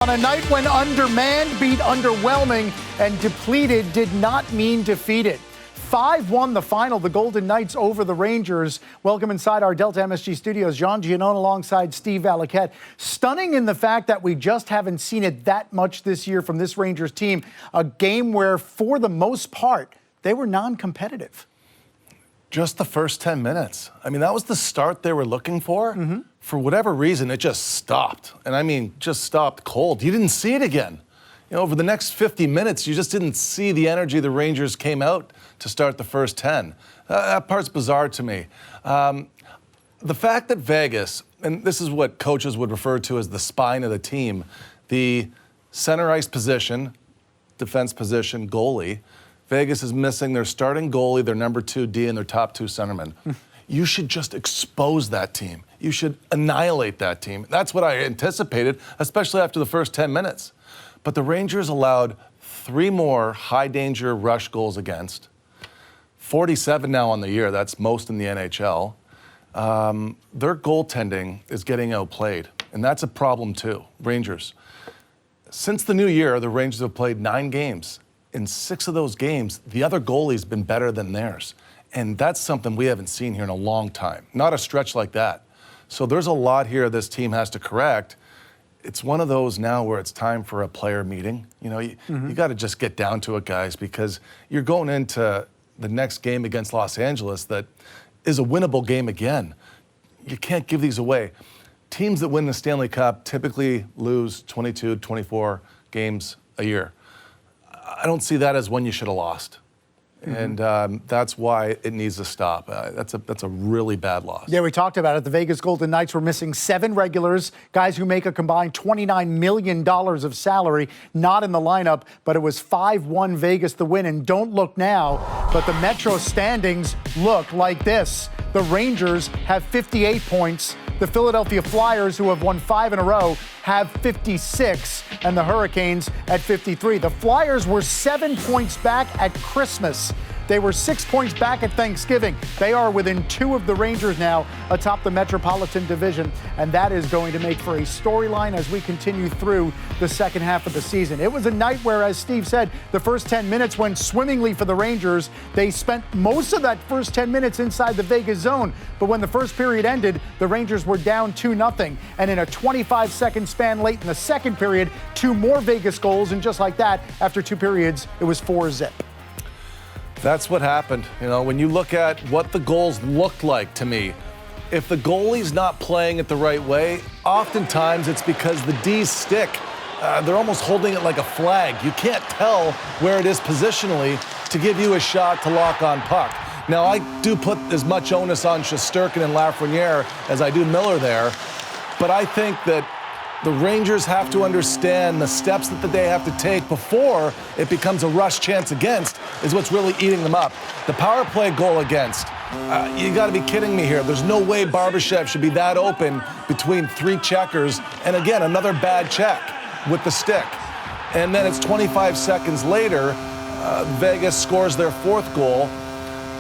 On a night when undermanned beat underwhelming and depleted did not mean defeated. 5-1 the final, the Golden Knights over the Rangers. Welcome inside our Delta MSG studios. John Giannone alongside Steve Valiquette. Stunning in the fact that we just haven't seen it that much this year from this Rangers team. A game where, for the most part, they were non-competitive. Just the first 10 minutes. I mean, that was the start they were looking for. Mm-hmm. For whatever reason, it just stopped. And I mean, just stopped cold. You didn't see it again. You know, over the next 50 minutes, you just didn't see the energy the Rangers came out to start the first 10. That part's bizarre to me. The fact that Vegas, and this is what coaches would refer to as the spine of the team, the center ice position, defense position, goalie, Vegas is missing their starting goalie, their number 2D, and their top 2 centermen. You should just expose that team. You should annihilate that team. That's what I anticipated, especially after the first 10 minutes. But the Rangers allowed 3 more high-danger rush goals against. 47 now on the year. That's most in the NHL. Their goaltending is getting outplayed, and that's a problem too, Rangers. Since the new year, the Rangers have played 9 games. In 6 of those games, the other goalie's been better than theirs. And that's something we haven't seen here in a long time. Not a stretch like that. So there's a lot here this team has to correct. It's one of those now where it's time for a player meeting. You know, you got to just get down to it, guys, because you're going into the next game against Los Angeles that is a winnable game again. You can't give these away. Teams that win the Stanley Cup typically lose 22, 24 games a year. I don't see that as one you should have lost. And that's why it needs to stop. That's a really bad loss. Yeah, we talked about it. The Vegas Golden Knights were missing 7 regulars, guys who make a combined $29 million of salary, not in the lineup, but it was 5-1 Vegas the win. And don't look now, but the Metro standings look like this. The Rangers have 58 points. The Philadelphia Flyers, who have won 5 in a row, have 56, and the Hurricanes at 53. The Flyers were 7 points back at Christmas. They were 6 points back at Thanksgiving. They are within 2 of the Rangers now atop the Metropolitan Division, and that is going to make for a storyline as we continue through the second half of the season. It was a night where, as Steve said, the first 10 minutes went swimmingly for the Rangers. They spent most of that first 10 minutes inside the Vegas zone, but when the first period ended, the Rangers were down 2-0, and in a 25-second span late in the second period, 2 more Vegas goals, and just like that, after 2 periods, it was 4-0. That's what happened. You know, when you look at what the goals looked like to me, if the goalie's not playing it the right way, oftentimes it's because the D's stick. They're almost holding it like a flag. You can't tell where it is positionally to give you a shot to lock on puck. Now, I do put as much onus on Shesterkin and Lafreniere as I do Miller there, but I think that the Rangers have to understand the steps that they have to take before it becomes a rush chance against is what's really eating them up. The power play goal against, you got to be kidding me here. There's no way Barbashev should be that open between 3 checkers, and again, another bad check with the stick. And then it's 25 seconds later, Vegas scores their 4th goal.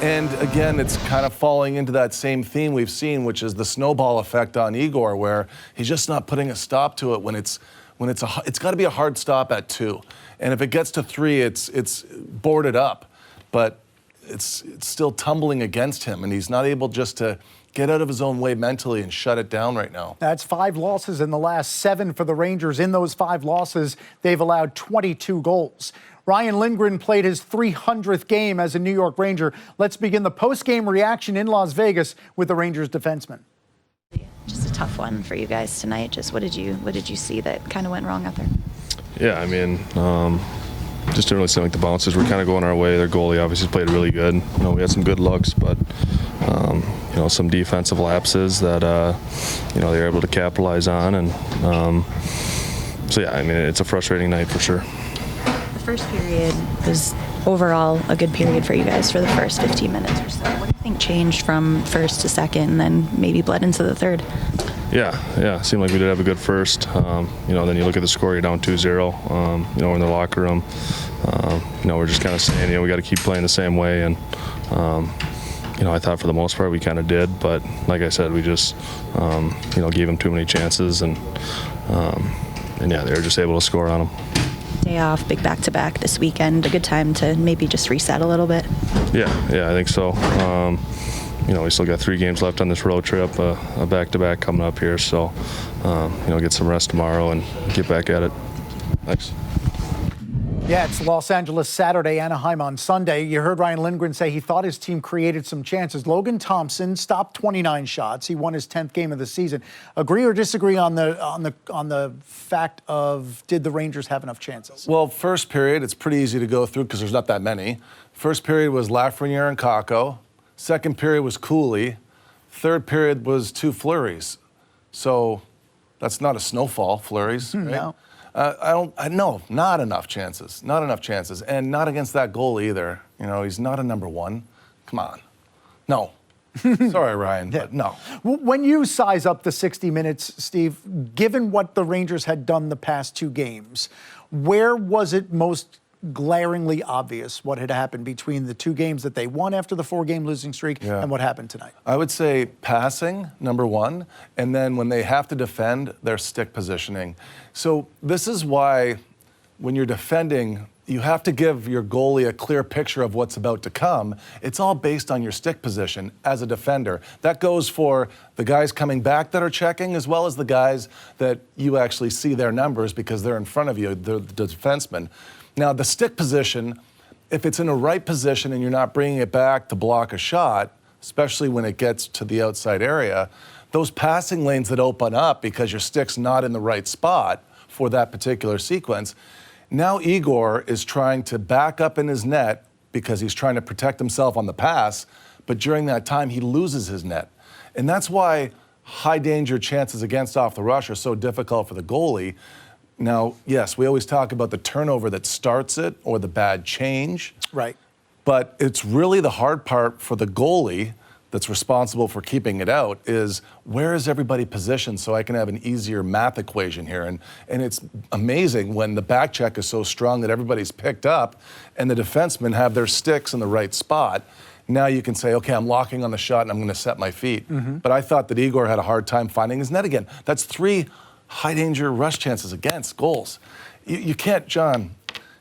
And again, it's kind of falling into that same theme we've seen, which is the snowball effect on Igor, where he's just not putting a stop to it when it's got to be a hard stop at 2. And if it gets to 3, it's boarded up. But it's still tumbling against him, and he's not able just to get out of his own way mentally and shut it down right now. That's 5 losses in the last 7 for the Rangers. In those 5 losses, they've allowed 22 goals. Ryan Lindgren played his 300th game as a New York Ranger. Let's begin the post-game reaction in Las Vegas with the Rangers defenseman. Just a tough one for you guys tonight. Just what did you see that kind of went wrong out there? Yeah, I mean, just didn't really seem like the bounces were kind of going our way. Their goalie obviously played really good. You know, we had some good looks, but you know, some defensive lapses that you know, they were able to capitalize on, and so yeah, I mean, it's a frustrating night for sure. The first period was overall a good period for you guys for the first 15 minutes or so. What do you think changed from first to second and then maybe bled into the third? Yeah, seemed like we did have a good first. You know, then you look at the score, you're down 2-0. You know, in the locker room, you know, we're just kind of saying, you know, we got to keep playing the same way, and you know, I thought for the most part we kind of did, but like I said, we just, you know, gave them too many chances, and yeah, they were just able to score on them. Day off, big back-to-back this weekend. A good time to maybe just reset a little bit. Yeah, I think so. We still got 3 games left on this road trip, a back-to-back coming up here, so get some rest tomorrow and get back at it. Thanks. Yeah, it's Los Angeles Saturday, Anaheim on Sunday. You heard Ryan Lindgren say he thought his team created some chances. Logan Thompson stopped 29 shots. He won his 10th game of the season. Agree or disagree on the fact of, did the Rangers have enough chances? Well, first period, it's pretty easy to go through because there's not that many. First period was Lafreniere and Kakko. Second period was Cooley. Third period was 2 flurries. So that's not a snowfall, flurries, right? No. No, not enough chances. Not enough chances. And not against that goal either. He's not a number 1. Come on. No. Sorry, Ryan, but no. When you size up the 60 minutes, Steve, given what the Rangers had done the past 2 games, where was it most glaringly obvious what had happened between the 2 games that they won after the 4-game losing streak and what happened tonight? I would say passing, number 1, and then when they have to defend, their stick positioning. So this is why when you're defending, you have to give your goalie a clear picture of what's about to come. It's all based on your stick position as a defender. That goes for the guys coming back that are checking, as well as the guys that you actually see their numbers because they're in front of you, the defensemen. Now, the stick position, if it's in a right position and you're not bringing it back to block a shot, especially when it gets to the outside area, those passing lanes that open up because your stick's not in the right spot for that particular sequence, now Igor is trying to back up in his net because he's trying to protect himself on the pass, but during that time, he loses his net. And that's why high danger chances against off the rush are so difficult for the goalie. Now, yes, we always talk about the turnover that starts it or the bad change. Right. But it's really the hard part for the goalie that's responsible for keeping it out is where is everybody positioned so I can have an easier math equation here. And it's amazing when the back check is so strong that everybody's picked up and the defensemen have their sticks in the right spot. Now you can say, okay, I'm locking on the shot and I'm going to set my feet. But I thought that Igor had a hard time finding his net again. That's 3 high-danger rush chances against goals. You can't, John,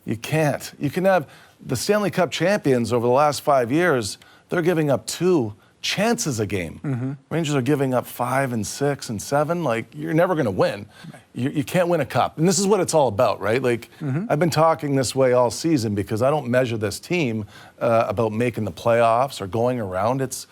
you can't. You can have the Stanley Cup champions over the last 5 years, they're giving up 2 chances a game. Rangers are giving up 5 and 6 and 7. Like, you're never going to win. You can't win a cup. And this is what it's all about, right? Like, I've been talking this way all season because I don't measure this team about making the playoffs or going around. It's,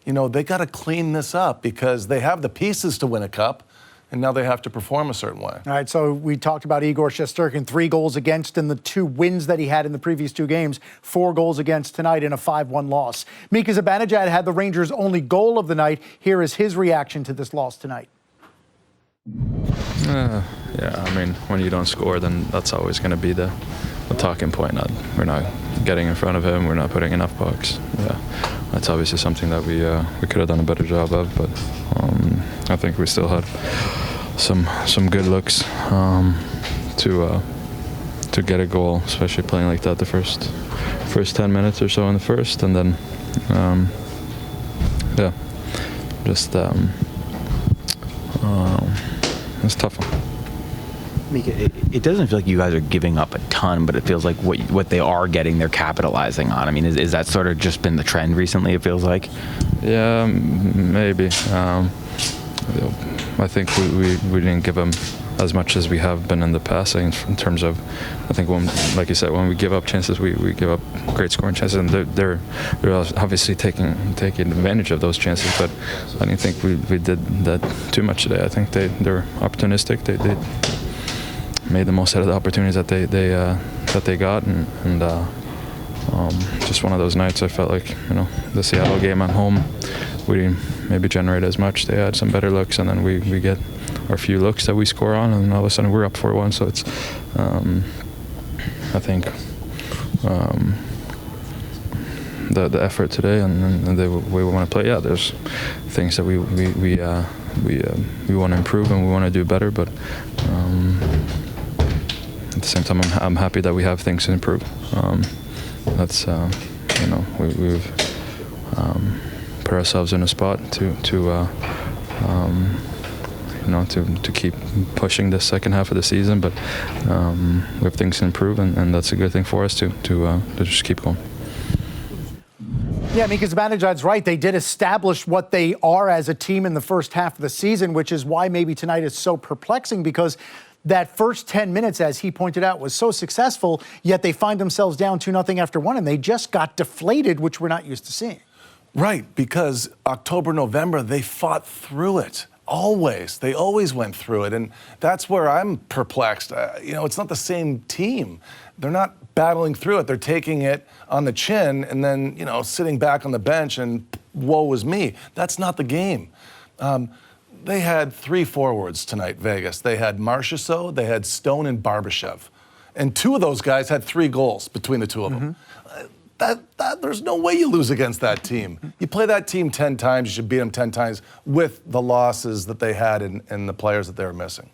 they got to clean this up because they have the pieces to win a cup. And now they have to perform a certain way. All right, so we talked about Igor Shesterkin, 3 goals against in the 2 wins that he had in the previous 2 games, 4 goals against tonight in a 5-1 loss. Mika Zibenejad had the Rangers' only goal of the night. Here is his reaction to this loss tonight. Yeah, I mean, when you don't score, then that's always going to be the talking point. We're not getting in front of him. We're not putting enough pucks. Yeah, that's obviously something that we could have done a better job of, but I think we still had some good looks to get a goal, especially playing like that the first 10 minutes or so in the first, and then it's a tough one. Mika, it doesn't feel like you guys are giving up a ton, but it feels like what they are getting, they're capitalizing on. I mean, is that sort of just been the trend recently, it feels like? Yeah, maybe. I think we didn't give them as much as we have been in the past in terms of, I think when, like you said, when we give up chances, we give up great scoring chances, and they're obviously taking advantage of those chances. But I didn't think we did that too much today. I think they're opportunistic. They made the most out of the opportunities that they got, and just one of those nights. I felt like the Seattle game at home, we didn't maybe generate as much. They had some better looks, and then we get our few looks that we score on, and all of a sudden we're up 4-1. So it's I think the effort today and the way we want to play. Yeah, there's things that we want to improve and we want to do better, but at the same time, I'm happy that we have things to improve. That's we've put ourselves in a spot to to keep pushing the second half of the season. But we have things to improve, and that's a good thing for us to just keep going. Yeah, Mika Zibenejad's right. They did establish what they are as a team in the first half of the season, which is why maybe tonight is so perplexing, because that first 10 minutes, as he pointed out, was so successful, yet they find themselves down 2-0 after one, and they just got deflated, which we're not used to seeing. Right, because October, November, they fought through it. Always. They always went through it. And that's where I'm perplexed. It's not the same team. They're not battling through it. They're taking it on the chin and then, sitting back on the bench and woe is me. That's not the game. They had 3 forwards tonight, Vegas. They had Marchessault, they had Stone, and Barbashev. And 2 of those guys had 3 goals between the 2 of them. There's no way you lose against that team. You play that team 10 times, you should beat them 10 times with the losses that they had and the players that they were missing.